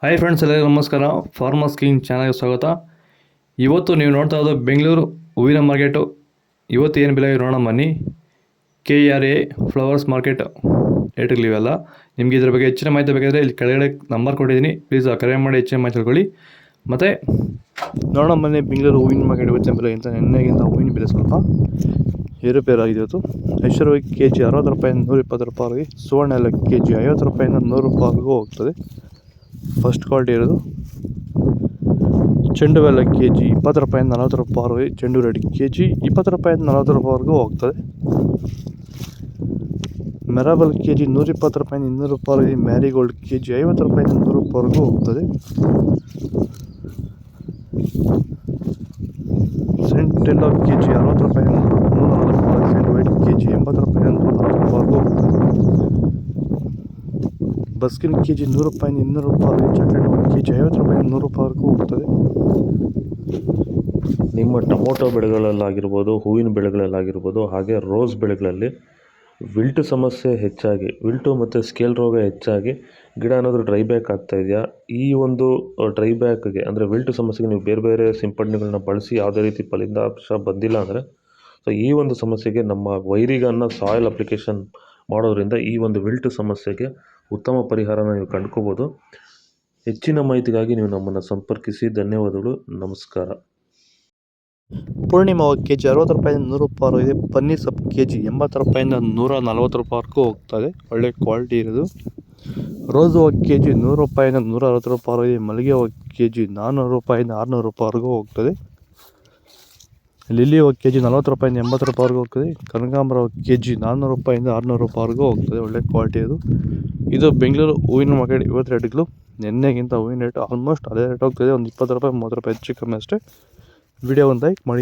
Hi friends, ಎಲ್ಲರಿಗೂ ನಮಸ್ಕಾರ. Farmers king ಚಾನಲ್ಗೆ ಸ್ವಾಗತ. ಇವತ್ತು ನೀವು ನೋಡ್ತಾ ಇರೋದು ಬೆಂಗಳೂರು ಹೂವಿನ ಮಾರ್ಕೆಟು. ಇವತ್ತು ಏನು ಬೆಲೆ ನೋಡೋಣ ಬನ್ನಿ. KRA ಫ್ಲವರ್ಸ್ ಮಾರ್ಕೆಟ್ ರೇಟ್ಗಳಿವೆಲ್ಲ. ನಿಮಗೆ ಇದ್ರ ಬಗ್ಗೆ ಹೆಚ್ಚಿನ ಮಾಹಿತಿ ಬೇಕಾದರೆ ಇಲ್ಲಿ ಕೆಳಗಡೆ ನಂಬರ್ ಕೊಟ್ಟಿದ್ದೀನಿ, ಪ್ಲೀಸ್ ಕರೆ ಮಾಡಿ ಹೆಚ್ಚಿನ ಮಾಹಿತಿ ತಿಳ್ಕೊಳ್ಳಿ. ಮತ್ತು ನೋಡೋಣ ಬನ್ನಿ, ಬೆಂಗಳೂರು ಹೂವಿನ ಮಾರ್ಕೆಟ್ ಇವತ್ತಿನ ಬೆಲೆ ಅಂತ ನೆನ್ನೆಗಿಂತ ಹೂವಿನ ಬೆಲೆ ಸ್ವಲ್ಪ ಏರುಪೇರಾಗಿದೆ. ಇವತ್ತು ಐಶ್ವರ್ಯವಾಗಿ KG 60 ರೂಪಾಯಿಂದ 120 ರೂಪಾಯಿ, ಸುವರ್ಣ ಎಲ್ಲ KG 50 ರೂಪಾಯಿಂದ 100 ರೂಪಾಯಿವರೆಗೂ ಹೋಗ್ತದೆ. ಫಸ್ಟ್ ಕ್ವಾಲಿಟಿ ಇರೋದು ಚೆಂಡು ಎಲ್ಲ KG 20 ರೂಪಾಯಿಂದ 40 ರೂಪಾಯಿವರೆಗೆ. ಚೆಂಡು ರೇಟ್ KG 20 ರೂಪಾಯಿಂದ 40 ರೂಪಾಯಿವರೆಗೂ ಹೋಗ್ತದೆ. ಮೆರಾಬಲ್ KG 120 ರೂಪಾಯಿಂದ 200 ರೂಪಾಯಿವರೆಗೆ. ಮ್ಯಾರಿಗೋಲ್ಡ್ KG 50 ರೂಪಾಯಿಂದ 100 ರೂಪಾಯಿವರೆಗೂ ಹೋಗ್ತದೆ. ಸೆಂಟ್ ಎಲ್ಲ KG 60 ರೂಪಾಯಿಂದ 140 ರೂಪಾಯಿ. ಸೆಂಟ್ ವೈಟ್ KG 80 ರೂಪಾಯಿಂದ 140 ರೂಪಾಯಿವರೆಗೂ ಹೋಗ್ತದೆ. ಬಸ್ಕಿನ್ KG 100 ರೂಪಾಯಿಂದ 200 ರೂಪಾಯಿ. ಚಾಕ್ಲೇಟ್ KG 50 ರೂಪಾಯಿಂದ 100 ರೂಪಾಯಿವರೆಗೂ ಹೋಗ್ತದೆ. ನಿಮ್ಮ ಟೊಮೊಟೊ ಬೆಳೆಗಳಲ್ಲಾಗಿರ್ಬೋದು, ಹೂವಿನ ಬೆಳೆಗಳಲ್ಲಾಗಿರ್ಬೋದು, ಹಾಗೆ ರೋಸ್ ಬೆಳೆಗಳಲ್ಲಿ ವಿಲ್ಟು ಸಮಸ್ಯೆ ಹೆಚ್ಚಾಗಿ, ವಿಲ್ಟು ಮತ್ತು ಸ್ಕೇಲ್ ರೋಗ ಹೆಚ್ಚಾಗಿ ಗಿಡ ಏನಾದರೂ ಡ್ರೈ ಬ್ಯಾಕ್ ಆಗ್ತಾ ಇದೆಯಾ? ಈ ಒಂದು ಡ್ರೈ ಬ್ಯಾಕ್ಗೆ ಅಂದರೆ ವಿಲ್ಟು ಸಮಸ್ಯೆಗೆ ನೀವು ಬೇರೆ ಬೇರೆ ಸಿಂಪಡಣೆಗಳನ್ನ ಬಳಸಿ ಯಾವುದೇ ರೀತಿ ಫಲಿತಾಂಶ ಬಂದಿಲ್ಲ ಅಂದರೆ, ಸೊ ಈ ಒಂದು ಸಮಸ್ಯೆಗೆ ನಮ್ಮ ವೈರಿಗನ್ನ ಸಾಯಿಲ್ ಅಪ್ಲಿಕೇಶನ್ ಮಾಡೋದ್ರಿಂದ ಈ ಒಂದು ವಿಲ್ಟು ಸಮಸ್ಯೆಗೆ ಉತ್ತಮ ಪರಿಹಾರನ ನೀವು ಕಂಡುಕೋಬೋದು. ಹೆಚ್ಚಿನ ಮಾಹಿತಿಗಾಗಿ ನೀವು ನಮ್ಮನ್ನು ಸಂಪರ್ಕಿಸಿ. ಧನ್ಯವಾದಗಳು, ನಮಸ್ಕಾರ. ಪೂರ್ಣಿಮಾ KG 60 ರೂಪಾಯಿಂದ 100 ರೂಪಾಯಿವರೆಗೆ. ಪನ್ನೀರ್ ಸೊಪ್ಪು KG 80 ರೂಪಾಯಿಂದ 140 ರೂಪಾಯಿವರೆಗೂ ಹೋಗ್ತದೆ. ಒಳ್ಳೆ ಕ್ವಾಲಿಟಿ ಇರೋದು. ರೋಸ್ ಹೂವು KG 100 ರೂಪಾಯಿಂದ 160 ರೂಪಾಯಿವರೆಗೆ. ಮಲ್ಲಿಗೆ ಹೂವು KG 400 ರೂಪಾಯಿಂದ 600 ರೂಪಾಯಿವರೆಗೂ ಹೋಗ್ತದೆ. ಲಿಲ್ಲಿ ಹೂವು KG 40 ರೂಪಾಯಿಂದ 80 ರೂಪಾಯಿವರೆಗೂ ಹೋಗ್ತದೆ. ಕನಕಾಂಬರ ಹೂವು KG 400 ರೂಪಾಯಿಂದ 600 ರೂಪಾಯಿವರೆಗೂ ಹೋಗ್ತದೆ. ಒಳ್ಳೆ ಕ್ವಾಲಿಟಿ ಇದು. ಇದು ಬೆಂಗಳೂರು ಹೂವಿನ ಮಾರ್ಕೆಟ್ ಇವತ್ತು ರೇಟ್ಗಳು. ನಿನ್ನೆಗಿಂತ ಹೂವಿನ ರೇಟ್ ಆಲ್ಮೋಸ್ಟ್ ಅದೇ ರೇಟ್ ಹೋಗ್ತದೆ. ಒಂದು 20 ರೂಪಾಯಿ 30 ರೂಪಾಯಿ ಹೆಚ್ಚು ಕಮ್ಮಿ ಅಷ್ಟೇ. ವಿಡಿಯೋ ಒಂದು ಲೈಕ್ ಮಾಡಿ.